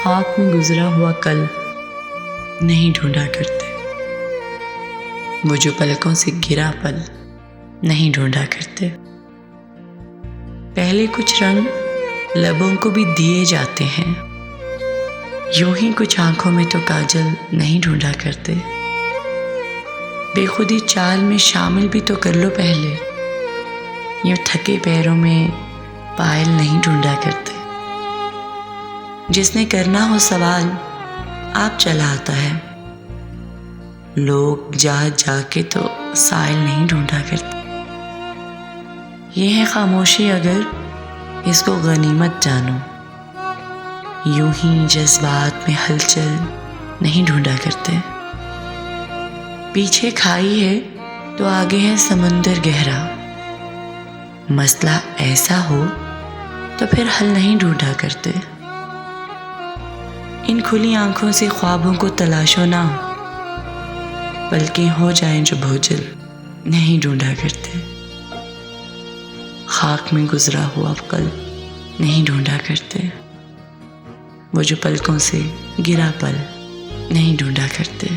خاک میں گزرا ہوا کل نہیں ڈھونڈا کرتے، وہ جو پلکوں سے گرا پل نہیں ڈھونڈا کرتے۔ پہلے کچھ رنگ لبوں کو بھی دیے جاتے ہیں، یوں ہی کچھ آنکھوں میں تو کاجل نہیں ڈھونڈا کرتے۔ بے خودی چال میں شامل بھی تو کر لو پہلے، یوں تھکے پیروں میں پائل نہیں ڈھونڈا کرتے۔ جس نے کرنا ہو سوال آپ چلا آتا ہے، لوگ جا جا کے تو سائل نہیں ڈھونڈا کرتے۔ یہ ہے خاموشی اگر اس کو غنیمت جانو، یوں ہی جذبات میں ہلچل نہیں ڈھونڈا کرتے۔ پیچھے کھائی ہے تو آگے ہے سمندر گہرا، مسئلہ ایسا ہو تو پھر حل نہیں ڈھونڈا کرتے۔ ان کھلی آنکھوں سے خوابوں کو تلاشو نہ، پلکیں ہو جائیں جو بھوجل نہیں ڈھونڈا کرتے۔ خاک میں گزرا ہوا کل نہیں ڈھونڈا کرتے، وہ جو پلکوں سے گرا پل نہیں ڈھونڈا کرتے۔